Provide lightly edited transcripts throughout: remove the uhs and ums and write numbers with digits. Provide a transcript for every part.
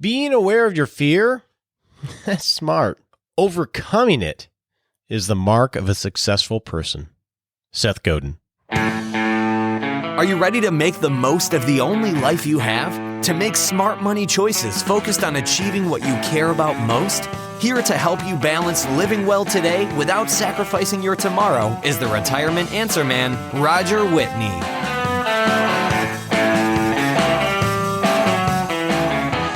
Being aware of your fear, that's smart. Overcoming it is the mark of a successful person. Seth Godin. Are you ready to make the most of the only life you have? To make smart money choices focused on achieving what you care about most? Here to help you balance living well today without sacrificing your tomorrow is the retirement answer man, Roger Whitney.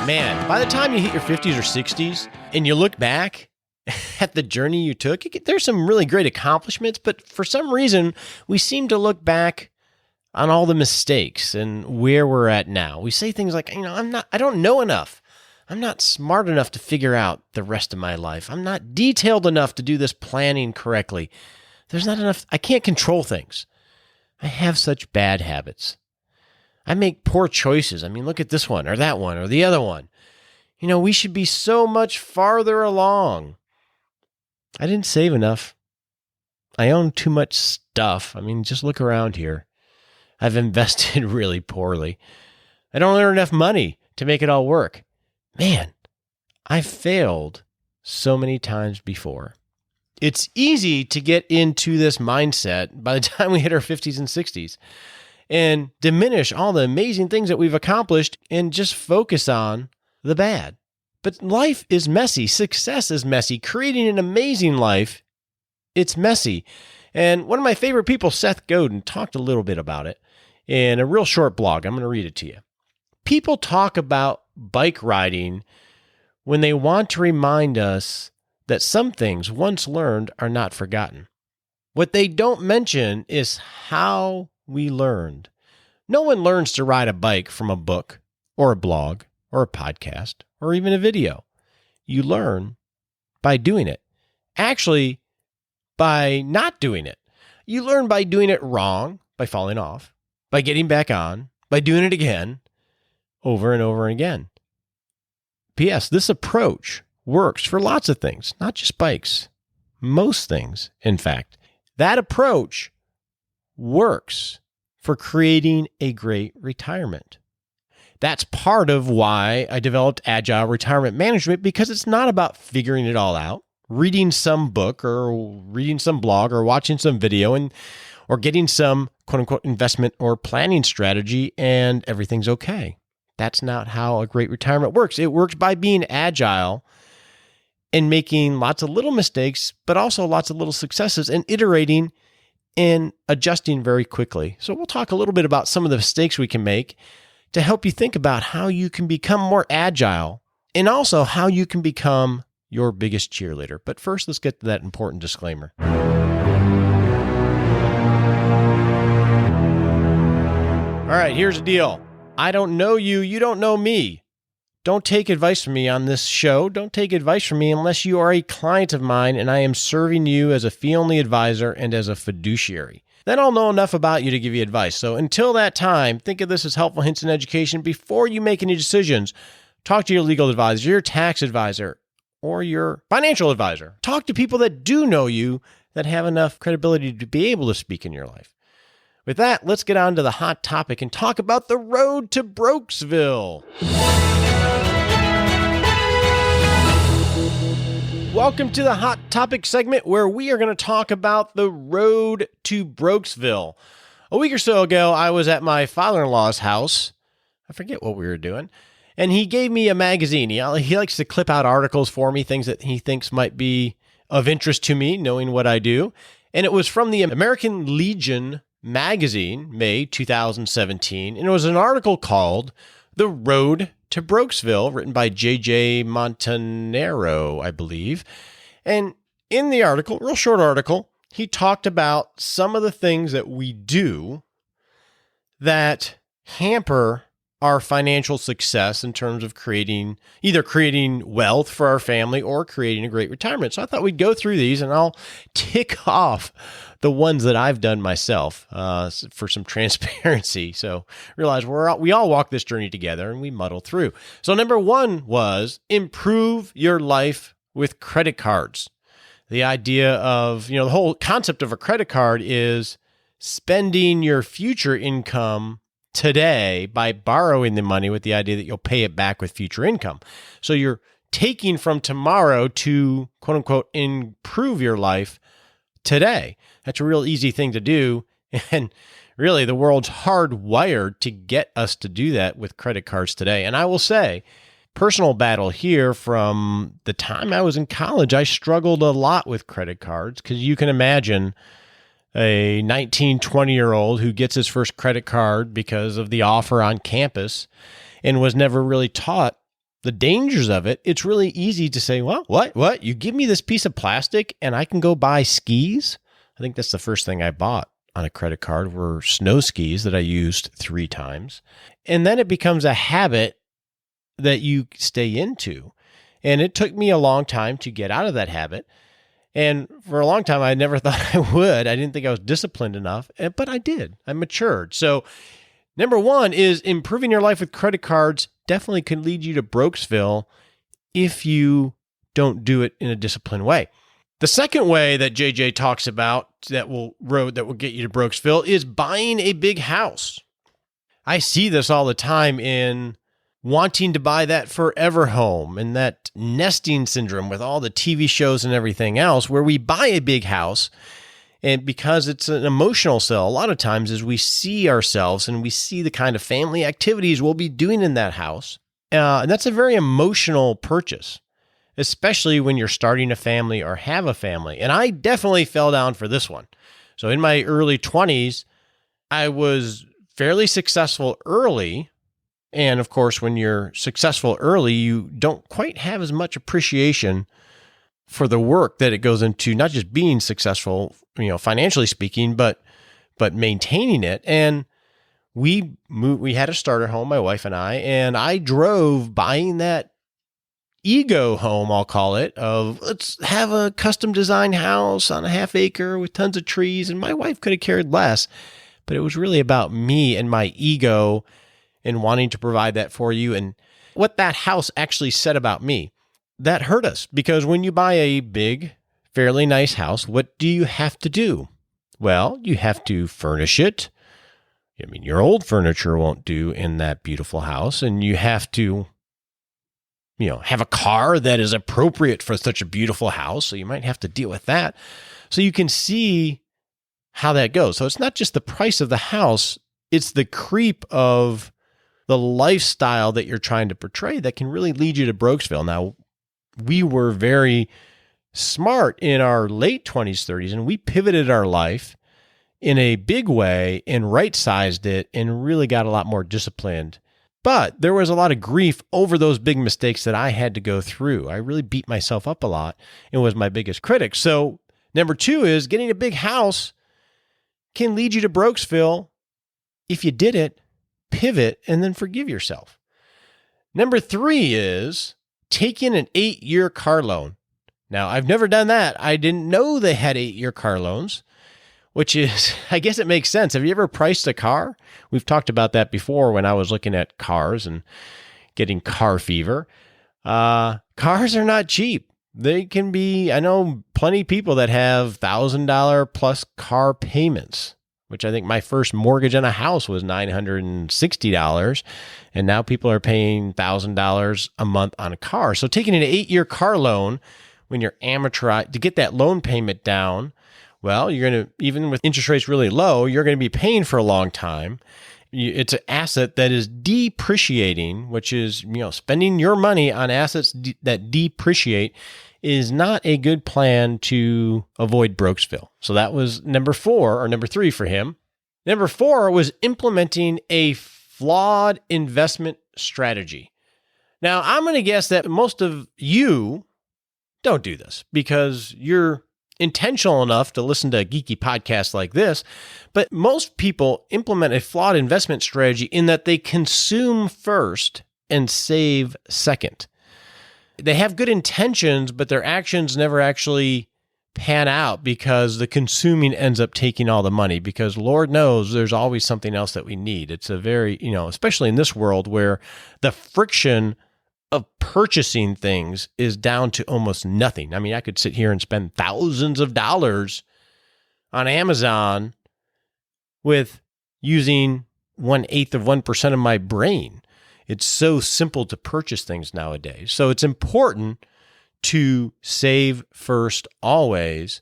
Man, by the time you hit your 50s or 60s and you look back at the journey you took, there's some really great accomplishments, but for some reason, we seem to look back on all the mistakes and where we're at now. We say things like, I don't know enough. I'm not smart enough to figure out the rest of my life. I'm not detailed enough to do this planning correctly. There's not enough. I can't control things. I have such bad habits. I make poor choices. Look at this one or that one or the other one. We should be so much farther along. I didn't save enough. I own too much stuff. Just look around here. I've invested really poorly. I don't earn enough money to make it all work. Man, I've failed so many times before. It's easy to get into this mindset by the time we hit our 50s and 60s and diminish all the amazing things that we've accomplished and just focus on the bad. But life is messy. Success is messy. Creating an amazing life, it's messy. And one of my favorite people, Seth Godin, talked a little bit about it in a real short blog. I'm going to read it to you. People talk about bike riding when they want to remind us that some things once learned are not forgotten. What they don't mention is how we learned. No one learns to ride a bike from a book or a blog or a podcast or even a video. You learn by doing it. Actually, by not doing it. You learn by doing it wrong, by falling off, by getting back on, by doing it again, over and over again. P.S. This approach works for lots of things, not just bikes. Most things, in fact. That approach works for creating a great retirement. That's part of why I developed Agile Retirement Management, because it's not about figuring it all out, reading some book or reading some blog or watching some video or getting some quote-unquote investment or planning strategy and everything's okay. That's not how a great retirement works. It works by being agile and making lots of little mistakes, but also lots of little successes and iterating and adjusting very quickly. So we'll talk a little bit about some of the mistakes we can make to help you think about how you can become more agile and also how you can become your biggest cheerleader. But first, let's get to that important disclaimer. All right, here's the deal. I don't know you. You don't know me. Don't take advice from me on this show. Don't take advice from me unless you are a client of mine and I am serving you as a fee-only advisor and as a fiduciary. Then I'll know enough about you to give you advice. So until that time, think of this as helpful hints and education before you make any decisions. Talk to your legal advisor, your tax advisor, or your financial advisor. Talk to people that do know you, that have enough credibility to be able to speak in your life. With that, let's get on to the hot topic and talk about the road to Brokesville. Welcome to the hot topic segment where we are going to talk about the road to Brokesville. A week or so ago, I was at my father-in-law's house. I forget what we were doing. And he gave me a magazine. He likes to clip out articles for me, things that he thinks might be of interest to me, knowing what I do. And it was from the American Legion magazine, May 2017. And it was an article called The Road to Brokesville, written by J.J. Montanaro, I believe. And in the article, real short article, he talked about some of the things that we do that hamper our financial success in terms of either creating wealth for our family or creating a great retirement. So I thought we'd go through these and I'll tick off the ones that I've done myself for some transparency. So realize we all walk this journey together and we muddle through. So number one was improve your life with credit cards. The idea of, the whole concept of a credit card is spending your future income today by borrowing the money with the idea that you'll pay it back with future income. So you're taking from tomorrow to, quote unquote, improve your life today. That's a real easy thing to do. And really, the world's hardwired to get us to do that with credit cards today. And I will say, personal battle here from the time I was in college, I struggled a lot with credit cards because you can imagine a 19, 20-year-old who gets his first credit card because of the offer on campus and was never really taught the dangers of it. It's really easy to say, well, what? You give me this piece of plastic and I can go buy skis? I think that's the first thing I bought on a credit card were snow skis that I used 3 times. And then it becomes a habit that you stay into. And it took me a long time to get out of that habit. And for a long time, I never thought I would. I didn't think I was disciplined enough, but I did. I matured. So number 1 is improving your life with credit cards definitely could lead you to Brokesville if you don't do it in a disciplined way. The second way that JJ talks about that will get you to Brokesville is buying a big house. I see this all the time in wanting to buy that forever home and that nesting syndrome with all the TV shows and everything else where we buy a big house and because it's an emotional sell a lot of times as we see ourselves and we see the kind of family activities we'll be doing in that house. And that's a very emotional purchase, especially when you're starting a family or have a family. And I definitely fell down for this one. So in my early 20s, I was fairly successful early. And of course, when you're successful early, you don't quite have as much appreciation for the work that it goes into, not just being successful, financially speaking, but maintaining it. And we had a starter home, my wife and I drove buying that ego home, I'll call it, of let's have a custom design house on a half acre with tons of trees. And my wife could have cared less, but it was really about me and my ego and wanting to provide that for you. And what that house actually said about me, that hurt us because when you buy a big, fairly nice house, what do you have to do? Well, you have to furnish it. I mean, your old furniture won't do in that beautiful house. And you have to have a car that is appropriate for such a beautiful house. So you might have to deal with that. So you can see how that goes. So it's not just the price of the house, it's the creep of the lifestyle that you're trying to portray that can really lead you to Brokesville. Now, we were very smart in our late 20s, 30s, and we pivoted our life in a big way and right-sized it and really got a lot more disciplined. But there was a lot of grief over those big mistakes that I had to go through. I really beat myself up a lot and was my biggest critic. So number 2 is getting a big house can lead you to Brokesville if you did it, pivot, and then forgive yourself. Number 3 is taking an 8-year car loan. Now, I've never done that. I didn't know they had 8-year car loans, which is, I guess it makes sense. Have you ever priced a car? We've talked about that before when I was looking at cars and getting car fever. Cars are not cheap. They can be, I know plenty of people that have $1,000 plus car payments, which I think my first mortgage on a house was $960. And now people are paying $1,000 a month on a car. So taking an 8-year car loan when you're amateur to get that loan payment down, well, you're going to, even with interest rates really low, you're going to be paying for a long time. It's an asset that is depreciating, which is, spending your money on assets that depreciate is not a good plan to avoid Brokesville. So that was number 3 for him. Number 4 was implementing a flawed investment strategy. Now, I'm going to guess that most of you don't do this because you're intentional enough to listen to a geeky podcast like this, but most people implement a flawed investment strategy in that they consume first and save second. They have good intentions, but their actions never actually pan out because the consuming ends up taking all the money because Lord knows there's always something else that we need. It's a very, especially in this world where the friction of purchasing things is down to almost nothing. I mean, I could sit here and spend thousands of dollars on Amazon with using 1/8 of 1% of my brain. It's so simple to purchase things nowadays. So it's important to save first always.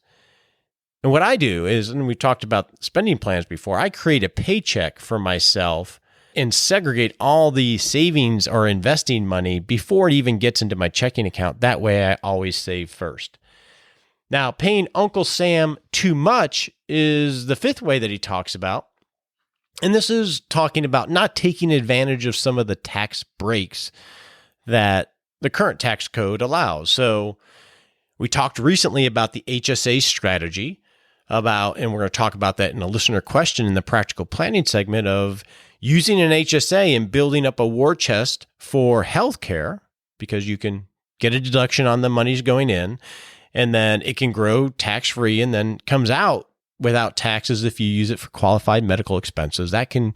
And what I do is, and we talked about spending plans before, I create a paycheck for myself and segregate all the savings or investing money before it even gets into my checking account. That way I always save first. Now, paying Uncle Sam too much is the fifth way that he talks about. And this is talking about not taking advantage of some of the tax breaks that the current tax code allows. So we talked recently about the HSA strategy and we're going to talk about that in a listener question in the practical planning segment of using an HSA and building up a war chest for healthcare, because you can get a deduction on the monies going in, and then it can grow tax-free and then comes out without taxes if you use it for qualified medical expenses. That can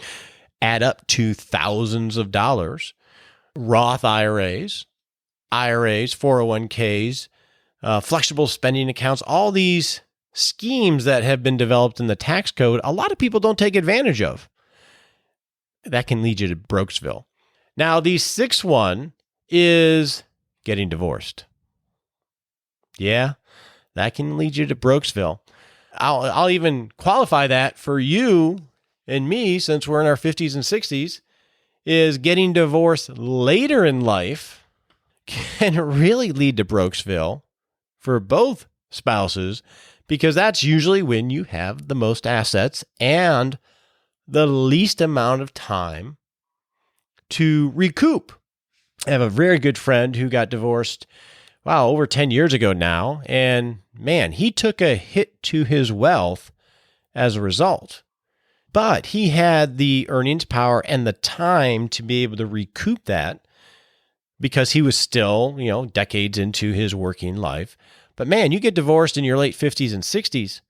add up to thousands of dollars. Roth IRAs, 401ks, flexible spending accounts, all these schemes that have been developed in the tax code, a lot of people don't take advantage of. That can lead you to Brokesville. Now, the sixth one is getting divorced. Yeah, that can lead you to Brokesville. I'll even qualify that for you and me, since we're in our 50s and 60s, is getting divorced later in life can really lead to Brokesville for both spouses, because that's usually when you have the most assets and the least amount of time to recoup. I have a very good friend who got divorced, over 10 years ago now. And man, he took a hit to his wealth as a result. But he had the earnings power and the time to be able to recoup that because he was still, decades into his working life. But man, you get divorced in your late 50s and 60s,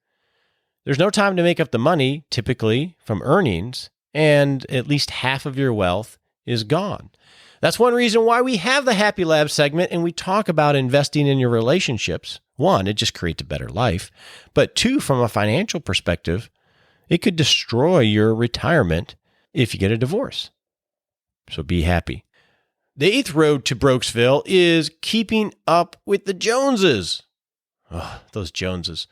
there's no time to make up the money, typically, from earnings, and at least half of your wealth is gone. That's one reason why we have the Happy Lab segment and we talk about investing in your relationships. One, it just creates a better life. But two, from a financial perspective, it could destroy your retirement if you get a divorce. So be happy. The eighth road to Brokesville is keeping up with the Joneses. Oh, those Joneses.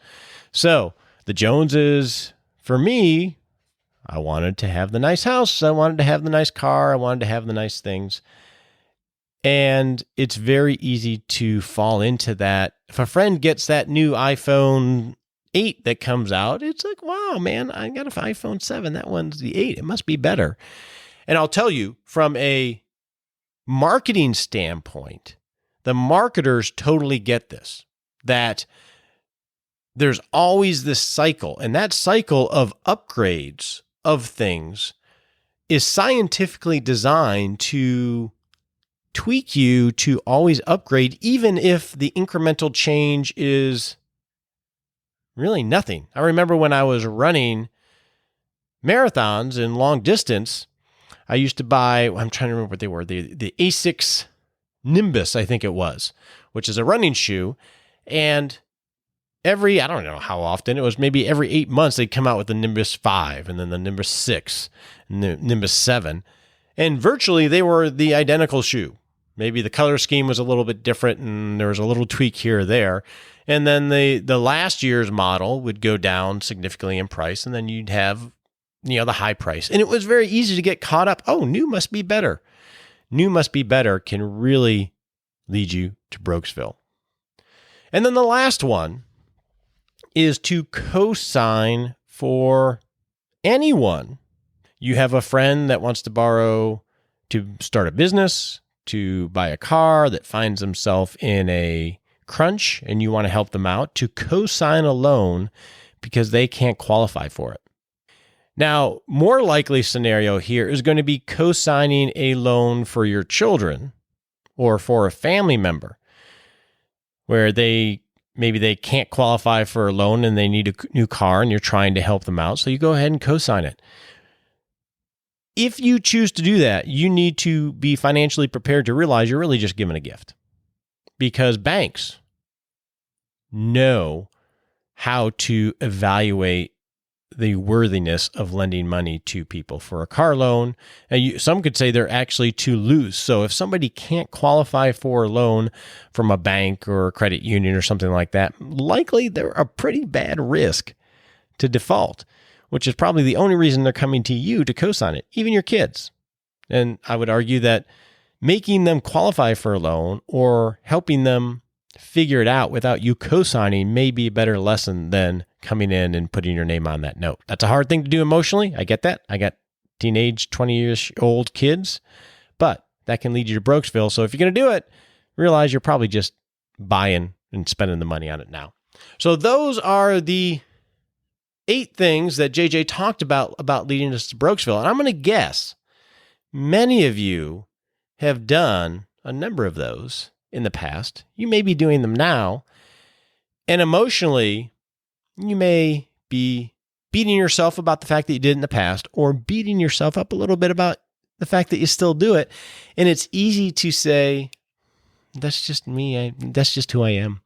So the Joneses, for me, I wanted to have the nice house. I wanted to have the nice car. I wanted to have the nice things. And it's very easy to fall into that. If a friend gets that new iPhone 8 that comes out, it's like, wow, man, I got an iPhone 7. That one's the 8. It must be better. And I'll tell you, from a marketing standpoint, the marketers totally get this, that there's always this cycle, and that cycle of upgrades of things is scientifically designed to tweak you to always upgrade, even if the incremental change is really nothing. I remember when I was running marathons and long distance, I used to buy, I'm trying to remember what they were, the Asics Nimbus, I think it was, which is a running shoe. And I don't know how often, it was maybe every 8 months, they'd come out with the Nimbus 5 and then the Nimbus 6 and the Nimbus 7. And virtually they were the identical shoe. Maybe the color scheme was a little bit different and there was a little tweak here or there. And then the last year's model would go down significantly in price, and then you'd have, the high price. And it was very easy to get caught up. Oh, new must be better. New must be better can really lead you to Brokesville. And then the last one is to co-sign for anyone. You have a friend that wants to borrow to start a business, to buy a car, that finds himself in a crunch and you want to help them out, to co-sign a loan because they can't qualify for it. Now, more likely scenario here is going to be co-signing a loan for your children or for a family member where maybe they can't qualify for a loan and they need a new car and you're trying to help them out. So you go ahead and co-sign it. If you choose to do that, you need to be financially prepared to realize you're really just giving a gift, because banks know how to evaluate the worthiness of lending money to people for a car loan. And some could say they're actually too loose. So if somebody can't qualify for a loan from a bank or a credit union or something like that, likely they're a pretty bad risk to default, which is probably the only reason they're coming to you to co-sign it, even your kids. And I would argue that making them qualify for a loan or helping them figure it out without you co-signing may be a better lesson than coming in and putting your name on that note. That's a hard thing to do emotionally. I get that. I got teenage, 20-year-old kids, but that can lead you to Brokesville. So if you're going to do it, realize you're probably just buying and spending the money on it now. So those are the 8 things that JJ talked about leading us to Brokesville. And I'm going to guess many of you have done a number of those in the past. You may be doing them now. And emotionally, you may be beating yourself about the fact that you did in the past, or beating yourself up a little bit about the fact that you still do it. And it's easy to say, that's just me. That's just who I am.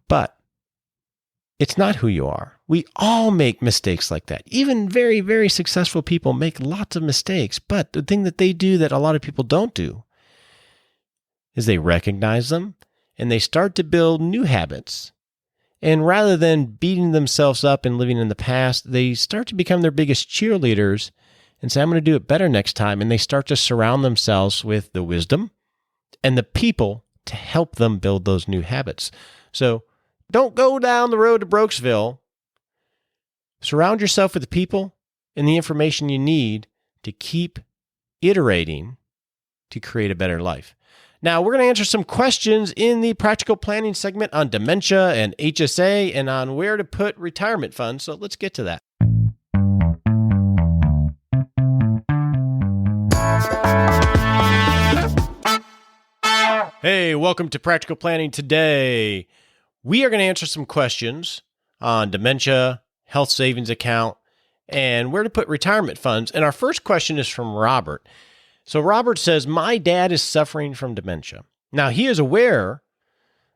But it's not who you are. We all make mistakes like that. Even very, very successful people make lots of mistakes. But the thing that they do that a lot of people don't do is they recognize them and they start to build new habits. And rather than beating themselves up and living in the past, they start to become their biggest cheerleaders and say, I'm going to do it better next time. And they start to surround themselves with the wisdom and the people to help them build those new habits. So don't go down the road to Brokesville. Surround yourself with the people and the information you need to keep iterating to create a better life. Now, we're going to answer some questions in the practical planning segment on dementia and HSA and on where to put retirement funds. So let's get to that. Hey, welcome to Practical Planning. Today, we are going to answer some questions on dementia, health savings account, and where to put retirement funds. And our first question is from Robert. So Robert says, my dad is suffering from dementia. Now, he is aware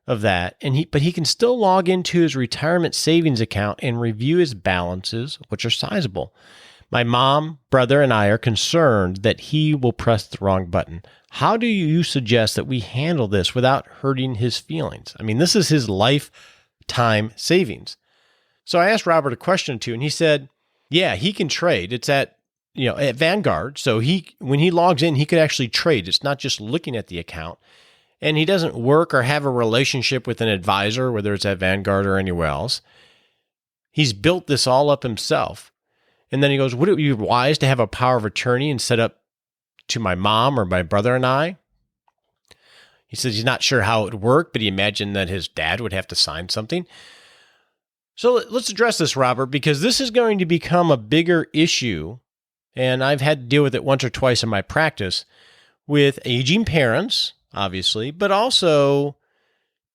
of that, but he can still log into his retirement savings account and review his balances, which are sizable. My mom, brother, and I are concerned that he will press the wrong button. How do you suggest that we handle this without hurting his feelings? I mean, this is his lifetime savings. So I asked Robert a question or two, and he said, yeah, he can trade. It's at Vanguard. So when he logs in, he could actually trade. It's not just looking at the account. And he doesn't work or have a relationship with an advisor, whether it's at Vanguard or anywhere else. He's built this all up himself. And then he goes, would it be wise to have a power of attorney and set up to my mom or my brother and I? He says he's not sure how it would work, but he imagined that his dad would have to sign something. So let's address this, Robert, because this is going to become a bigger issue. And I've had to deal with it once or twice in my practice with aging parents, obviously, but also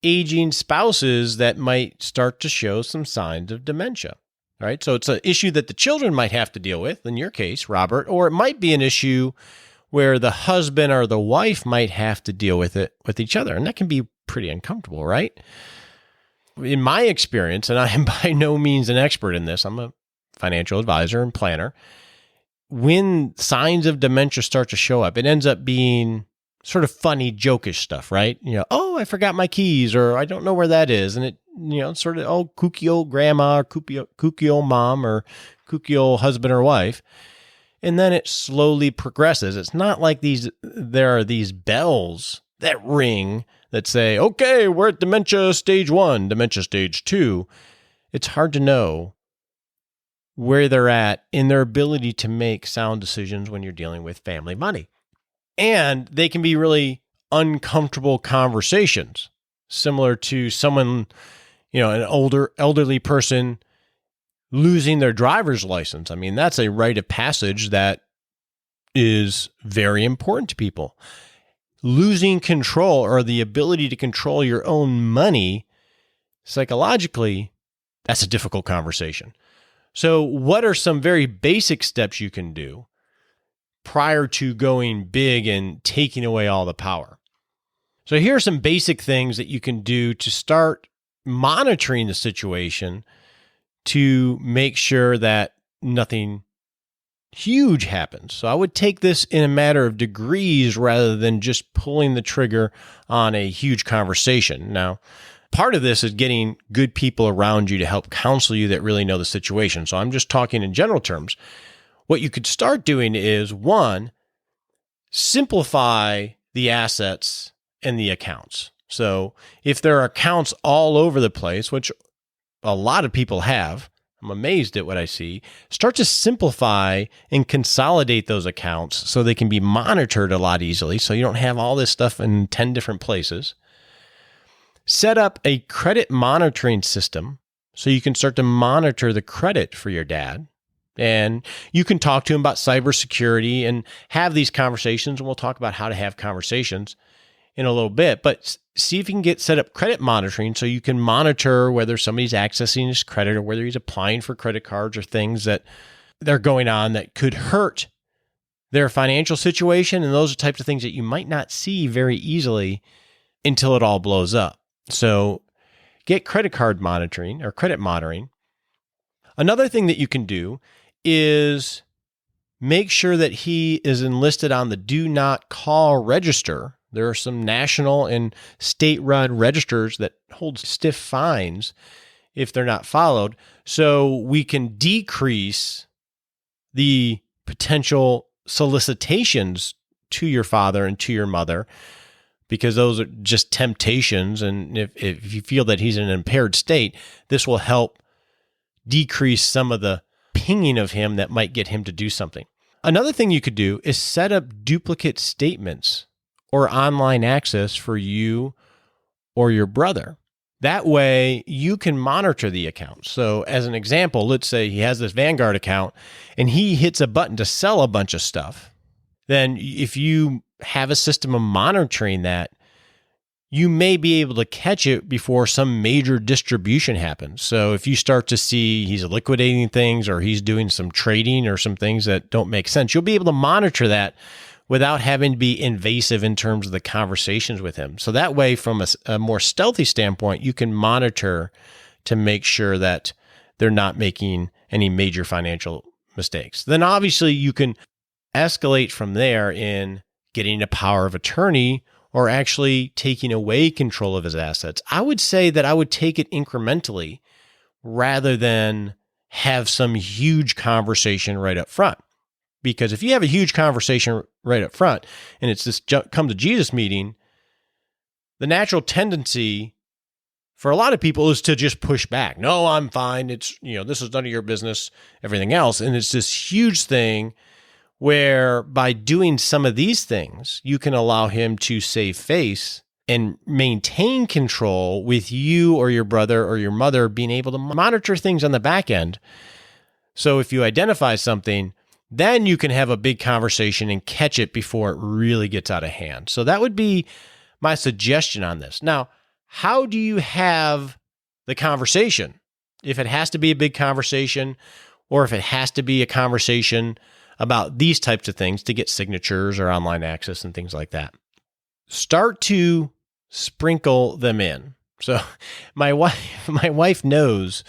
aging spouses that might start to show some signs of dementia, right? So it's an issue that the children might have to deal with, in your case, Robert, or it might be an issue where the husband or the wife might have to deal with it with each other. And that can be pretty uncomfortable, right? In my experience, and I am by no means an expert in this, I'm a financial advisor and planner. When signs of dementia start to show up, it ends up being sort of funny, jokish stuff, right? Oh, I forgot my keys, or I don't know where that is. And it, sort of, oh, kooky old grandma, or kooky old mom, or kooky old husband or wife. And then it slowly progresses. It's not like there are these bells that ring that say, okay, we're at dementia stage 1, dementia stage 2. It's hard to know where they're at in their ability to make sound decisions when you're dealing with family money. And they can be really uncomfortable conversations, similar to someone, an elderly person losing their driver's license. I mean, that's a rite of passage that is very important to people. Losing control or the ability to control your own money, psychologically, that's a difficult conversation. So what are some very basic steps you can do prior to going big and taking away all the power? So here are some basic things that you can do to start monitoring the situation to make sure that nothing huge happens. So I would take this in a matter of degrees rather than just pulling the trigger on a huge conversation. Now, part of this is getting good people around you to help counsel you that really know the situation. So I'm just talking in general terms. What you could start doing is, one, simplify the assets and the accounts. So if there are accounts all over the place, which a lot of people have, I'm amazed at what I see, start to simplify and consolidate those accounts so they can be monitored a lot easily, so you don't have all this stuff in 10 different places. Set up a credit monitoring system so you can start to monitor the credit for your dad. And you can talk to him about cybersecurity and have these conversations. And we'll talk about how to have conversations in a little bit. But see if you can get set up credit monitoring so you can monitor whether somebody's accessing his credit or whether he's applying for credit cards or things that are going on that could hurt their financial situation. And those are types of things that you might not see very easily until it all blows up. So get credit card monitoring or credit monitoring. Another thing that you can do is make sure that he is enlisted on the do not call register. There are some national and state-run registers that hold stiff fines if they're not followed. So we can decrease the potential solicitations to your father and to your mother, because those are just temptations. And if you feel that he's in an impaired state, this will help decrease some of the pinging of him that might get him to do something. Another thing you could do is set up duplicate statements or online access for you or your brother. That way you can monitor the account. So as an example, let's say he has this Vanguard account and he hits a button to sell a bunch of stuff. Then if you have a system of monitoring that, you may be able to catch it before some major distribution happens. So if you start to see he's liquidating things or he's doing some trading or some things that don't make sense, you'll be able to monitor that without having to be invasive in terms of the conversations with him. So that way, from a more stealthy standpoint, you can monitor to make sure that they're not making any major financial mistakes. Then obviously you can escalate from there in getting a power of attorney or actually taking away control of his assets. I would say that I would take it incrementally rather than have some huge conversation right up front. Because if you have a huge conversation right up front and it's this come to Jesus meeting, the natural tendency for a lot of people is to just push back. No, I'm fine. It's, this is none of your business, everything else. And it's this huge thing where by doing some of these things, you can allow him to save face and maintain control with you or your brother or your mother being able to monitor things on the back end. So if you identify something, then you can have a big conversation and catch it before it really gets out of hand. So that would be my suggestion on this. Now, how do you have the conversation? If it has to be a big conversation, or if it has to be a conversation about these types of things to get signatures or online access and things like that, start to sprinkle them in. So my wife knows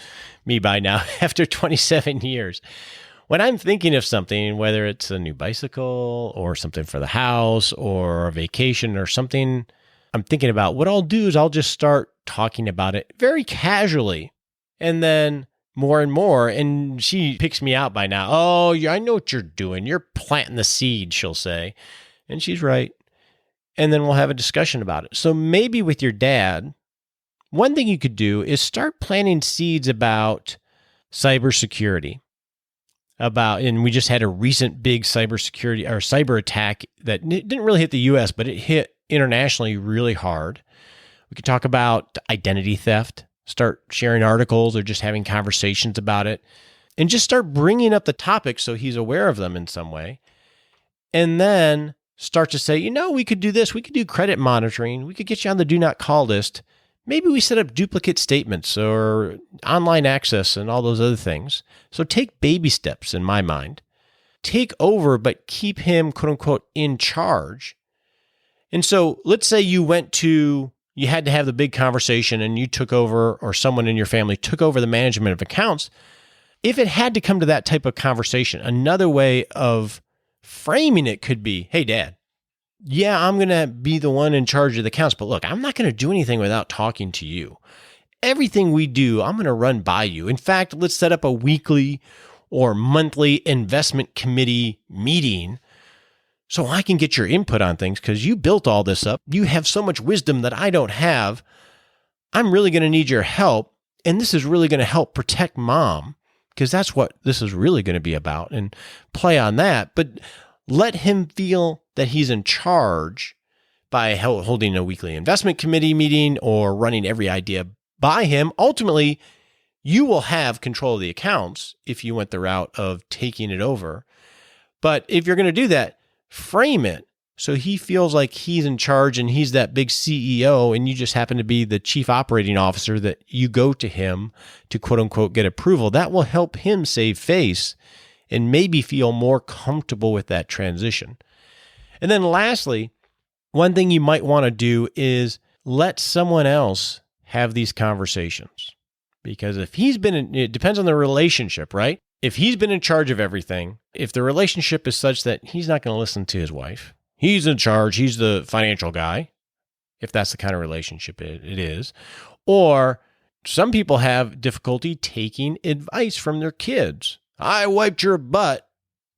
me by now after 27 years. When I'm thinking of something, whether it's a new bicycle or something for the house or a vacation or something I'm thinking about, what I'll do is I'll just start talking about it very casually. And then more and more, and she picks me out by now. Oh, I know what you're doing. You're planting the seed, she'll say. And she's right. And then we'll have a discussion about it. So maybe with your dad, one thing you could do is start planting seeds about cybersecurity. And we just had a recent big cybersecurity or cyber attack that didn't really hit the US, but it hit internationally really hard. We could talk about identity theft. Start sharing articles or just having conversations about it, and just start bringing up the topic so he's aware of them in some way. And then start to say, we could do this. We could do credit monitoring. We could get you on the do not call list. Maybe we set up duplicate statements or online access and all those other things. So take baby steps in my mind. Take over, but keep him, quote unquote, in charge. And so let's say you had to have the big conversation and you took over, or someone in your family took over the management of accounts. if it had to come to that type of conversation, another way of framing it could be, hey, Dad, yeah, I'm going to be the one in charge of the accounts, but look, I'm not going to do anything without talking to you. Everything we do, I'm going to run by you. In fact, let's set up a weekly or monthly investment committee meeting so I can get your input on things because you built all this up. You have so much wisdom that I don't have. I'm really going to need your help, and this is really going to help protect Mom because that's what this is really going to be about, and play on that. But let him feel that he's in charge by holding a weekly investment committee meeting or running every idea by him. Ultimately, you will have control of the accounts if you went the route of taking it over. But if you're going to do that, frame it so he feels like he's in charge and he's that big CEO and you just happen to be the chief operating officer that you go to him to quote unquote get approval. That will help him save face and maybe feel more comfortable with that transition. And then lastly, one thing you might want to do is let someone else have these conversations. Because if he's been, it depends on the relationship, right? If he's been in charge of everything, if the relationship is such that he's not going to listen to his wife, he's in charge, he's the financial guy, if that's the kind of relationship it is. Or some people have difficulty taking advice from their kids. I wiped your butt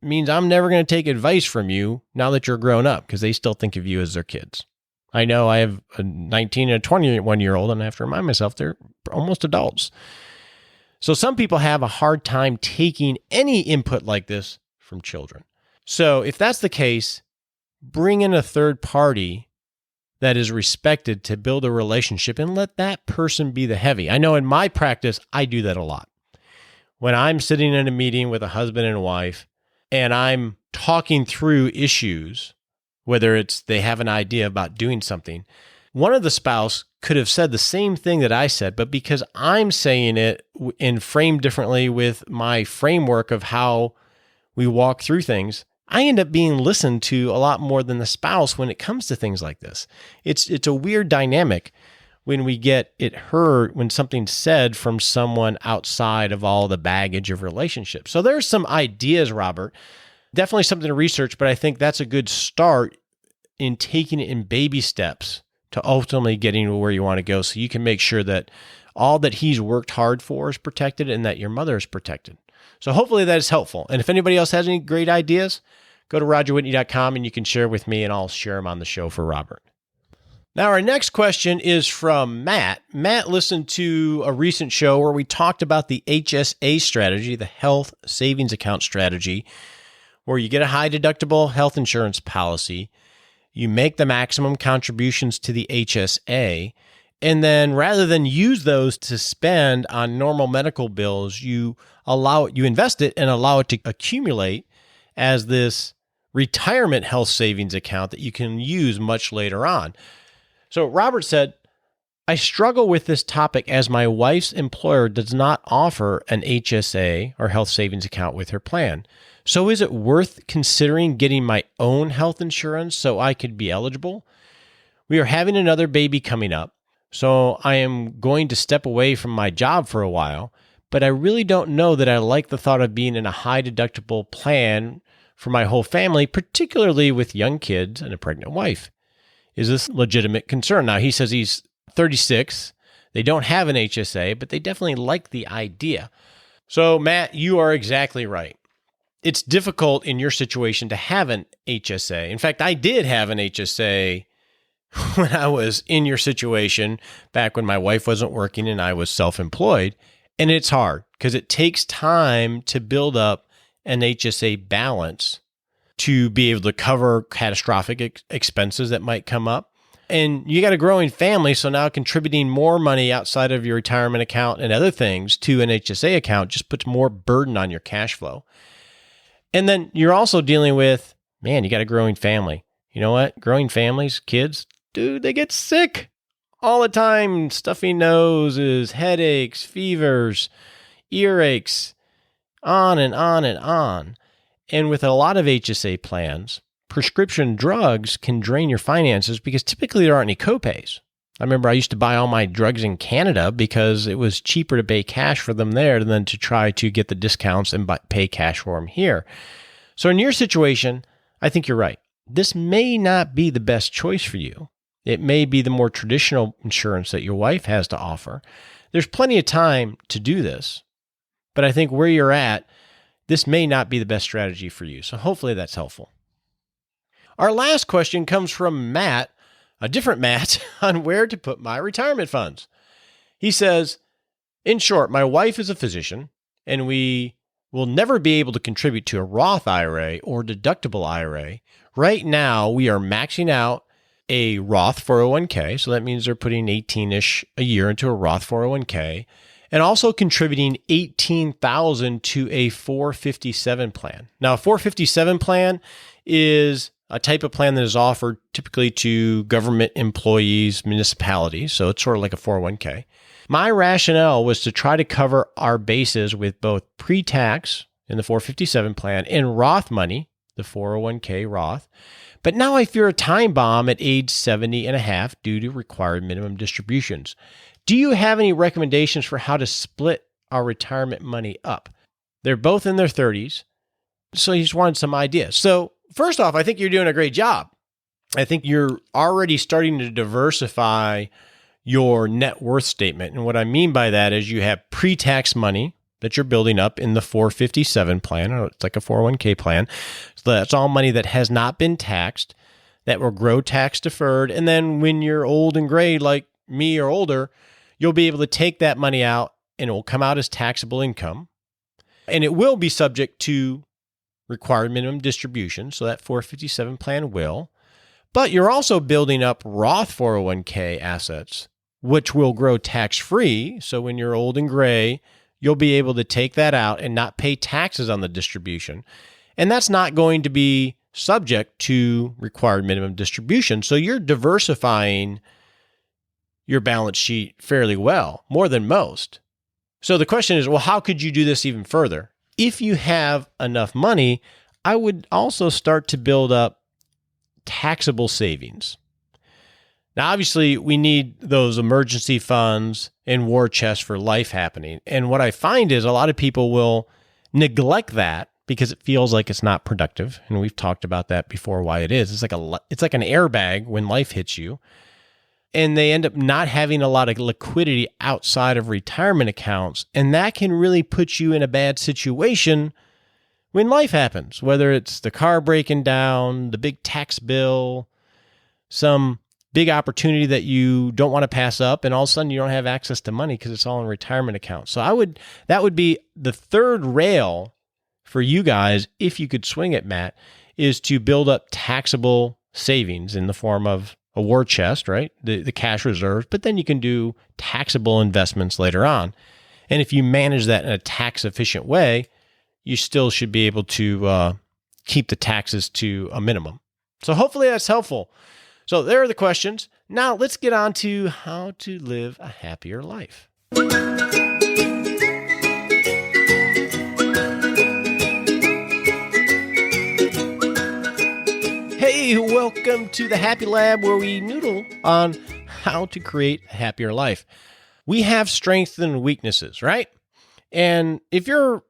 means I'm never going to take advice from you now that you're grown up because they still think of you as their kids. I know I have a 19 and a 21-year-old, and I have to remind myself they're almost adults. So some people have a hard time taking any input like this from children. So if that's the case, bring in a third party that is respected to build a relationship and let that person be the heavy. I know in my practice, I do that a lot. When I'm sitting in a meeting with a husband and wife and I'm talking through issues, whether it's they have an idea about doing something, one of the spouse could have said the same thing that I said, but because I'm saying it and framed differently with my framework of how we walk through things, I end up being listened to a lot more than the spouse when it comes to things like this. It's a weird dynamic when we get it heard when something's said from someone outside of all the baggage of relationships. So there's some ideas, Robert. Definitely something to research, but I think that's a good start in taking it in baby steps to ultimately getting to where you want to go so you can make sure that all that he's worked hard for is protected and that your mother is protected. So hopefully that is helpful. And if anybody else has any great ideas, go to rogerwhitney.com and you can share with me and I'll share them on the show for Robert. Now, our next question is from Matt. Matt listened to a recent show where we talked about the HSA strategy, the health savings account strategy, where you get a high deductible health insurance policy, you make the maximum contributions to the HSA, and then rather than use those to spend on normal medical bills, you invest it and allow it to accumulate as this retirement health savings account that you can use much later on. So Robert said, I struggle with this topic as my wife's employer does not offer an HSA or health savings account with her plan. So is it worth considering getting my own health insurance so I could be eligible? We are having another baby coming up, so I am going to step away from my job for a while, but I really don't know that I like the thought of being in a high deductible plan for my whole family, particularly with young kids and a pregnant wife. Is this a legitimate concern? Now, he says he's 36. They don't have an HSA, but they definitely like the idea. So, Matt, you are exactly right. It's difficult in your situation to have an HSA. In fact, I did have an HSA when I was in your situation back when my wife wasn't working and I was self-employed. And it's hard because it takes time to build up an HSA balance to be able to cover catastrophic expenses that might come up. And you got a growing family, so now contributing more money outside of your retirement account and other things to an HSA account just puts more burden on your cash flow. And then you're also dealing with, man, you got a growing family. You know what? Growing families, kids, dude, they get sick all the time. Stuffy noses, headaches, fevers, earaches, on and on and on. And with a lot of HSA plans, prescription drugs can drain your finances because typically there aren't any copays. I remember I used to buy all my drugs in Canada because it was cheaper to pay cash for them there than to try to get the discounts and pay cash for them here. So in your situation, I think you're right. This may not be the best choice for you. It may be the more traditional insurance that your wife has to offer. There's plenty of time to do this, but I think where you're at, this may not be the best strategy for you. So hopefully that's helpful. Our last question comes from Matt, a different Matt, on where to put my retirement funds. He says, in short, my wife is a physician, and we will never be able to contribute to a Roth IRA or deductible IRA. Right now, we are maxing out a Roth 401k, so that means they're putting 18-ish a year into a Roth 401k, and also contributing $18,000 to a 457 plan. Now, a 457 plan is a type of plan that is offered typically to government employees, municipalities, so it's sort of like a 401k. My rationale was to try to cover our bases with both pre-tax in the 457 plan and Roth money, the 401k Roth. But now I fear a time bomb at age 70 and a half due to required minimum distributions. Do you have any recommendations for how to split our retirement money up? They're both in their 30s, so he just wanted some ideas. So first off, I think you're doing a great job. I think you're already starting to diversify your net worth statement. And what I mean by that is you have pre-tax money that you're building up in the 457 plan, or it's like a 401k plan. So that's all money that has not been taxed, that will grow tax deferred. And then when you're old and gray like me or older, you'll be able to take that money out and it will come out as taxable income. And it will be subject to required minimum distribution, so that 457 plan will. But you're also building up Roth 401k assets, which will grow tax-free. So when you're old and gray, you'll be able to take that out and not pay taxes on the distribution. And that's not going to be subject to required minimum distribution. So you're diversifying your balance sheet fairly well, more than most. So the question is, well, how could you do this even further? If you have enough money, I would also start to build up taxable savings. Now, obviously, we need those emergency funds and war chests for life happening. And what I find is a lot of people will neglect that because it feels like it's not productive. And we've talked about that before, why it is. It's like an airbag when life hits you. And they end up not having a lot of liquidity outside of retirement accounts. And that can really put you in a bad situation when life happens, whether it's the car breaking down, the big tax bill, some big opportunity that you don't want to pass up, and all of a sudden you don't have access to money because it's all in retirement accounts. So that would be the third rail for you guys, if you could swing it, Matt, is to build up taxable savings in the form of a war chest, right? The cash reserves, but then you can do taxable investments later on. And if you manage that in a tax efficient way, you still should be able to keep the taxes to a minimum. So hopefully that's helpful. So there are the questions. Now let's get on to how to live a happier life. Hey, welcome to the Happy Lab, where we noodle on how to create a happier life. We have strengths and weaknesses, right? And if you're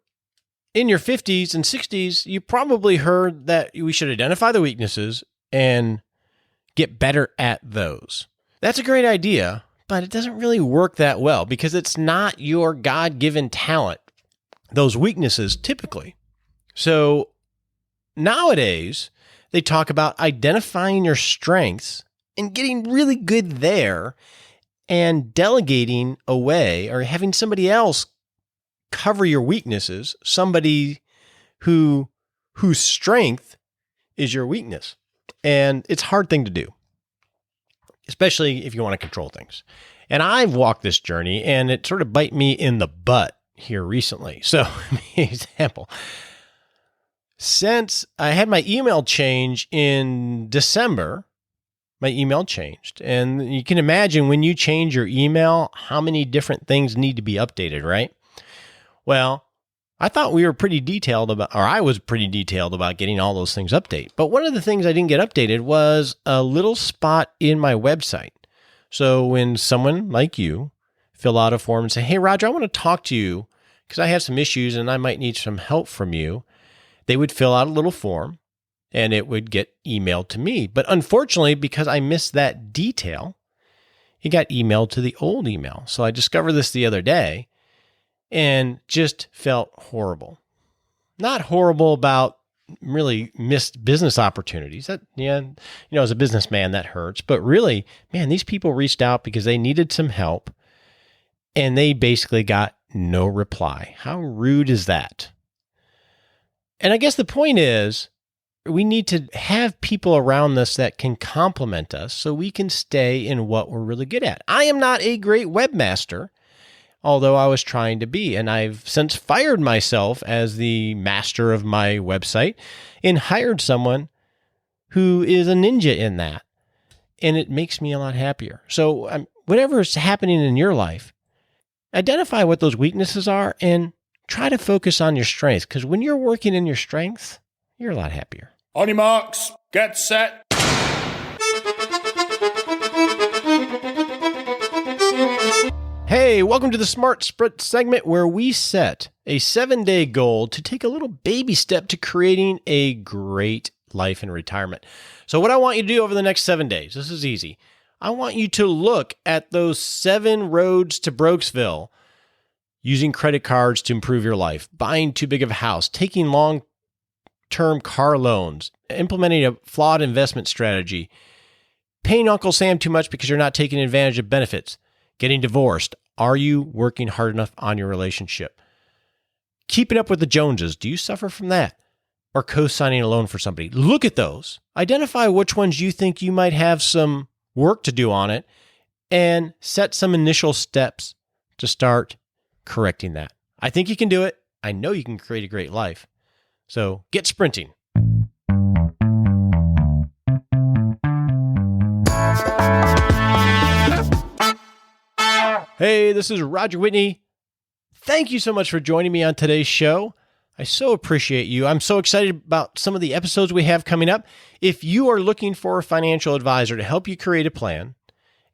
in your 50s and 60s, you probably heard that we should identify the weaknesses and get better at those. That's a great idea, but it doesn't really work that well because it's not your God-given talent, those weaknesses typically. So nowadays, they talk about identifying your strengths and getting really good there and delegating away or having somebody else cover your weaknesses, somebody whose strength is your weakness. And it's a hard thing to do, especially if you want to control things. And I've walked this journey and it sort of bite me in the butt here recently. So, example, since I had my email change in December, my email changed. And you can imagine when you change your email, how many different things need to be updated, right? Well, I thought we were pretty detailed about, or I was pretty detailed about getting all those things updated. But one of the things I didn't get updated was a little spot in my website. So when someone like you fill out a form and say, hey, Roger, I want to talk to you because I have some issues and I might need some help from you, they would fill out a little form and it would get emailed to me. But unfortunately, because I missed that detail, it got emailed to the old email. So I discovered this the other day and just felt horrible. Not horrible about really missed business opportunities. That, as a businessman, that hurts. But really, man, these people reached out because they needed some help and they basically got no reply. How rude is that? And I guess the point is, we need to have people around us that can compliment us so we can stay in what we're really good at. I am not a great webmaster, although I was trying to be, and I've since fired myself as the master of my website and hired someone who is a ninja in that, and it makes me a lot happier. So whatever is happening in your life, identify what those weaknesses are and try to focus on your strengths, because when you're working in your strengths, you're a lot happier. On your marks, get set. Hey, welcome to the Smart Sprint segment where we set a 7-day goal to take a little baby step to creating a great life in retirement. So what I want you to do over the next 7 days, this is easy. I want you to look at those 7 roads to Brokesville, using credit cards to improve your life, buying too big of a house, taking long-term car loans, implementing a flawed investment strategy, paying Uncle Sam too much because you're not taking advantage of benefits, getting divorced. Are you working hard enough on your relationship? Keeping up with the Joneses. Do you suffer from that? Or co-signing a loan for somebody? Look at those. Identify which ones you think you might have some work to do on it and set some initial steps to start correcting that. I think you can do it. I know you can create a great life. So get sprinting. Hey, this is Roger Whitney. Thank you so much for joining me on today's show. I so appreciate you. I'm so excited about some of the episodes we have coming up. If you are looking for a financial advisor to help you create a plan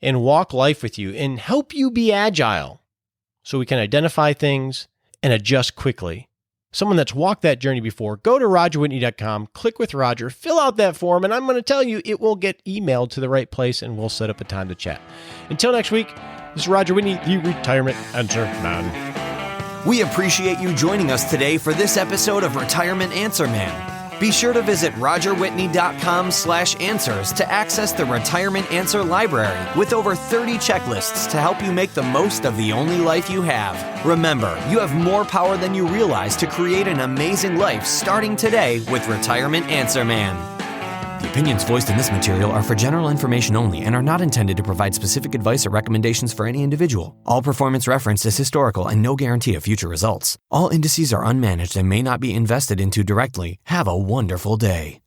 and walk life with you and help you be agile so we can identify things and adjust quickly, someone that's walked that journey before, go to rogerwhitney.com, click with Roger, fill out that form, and I'm going to tell you it will get emailed to the right place and we'll set up a time to chat. Until next week, this is Roger Whitney, the Retirement Answer Man. We appreciate you joining us today for this episode of Retirement Answer Man. Be sure to visit rogerwhitney.com/answers to access the Retirement Answer Library with over 30 checklists to help you make the most of the only life you have. Remember, you have more power than you realize to create an amazing life starting today with Retirement Answer Man. The opinions voiced in this material are for general information only and are not intended to provide specific advice or recommendations for any individual. All performance referenced is historical and no guarantee of future results. All indices are unmanaged and may not be invested into directly. Have a wonderful day.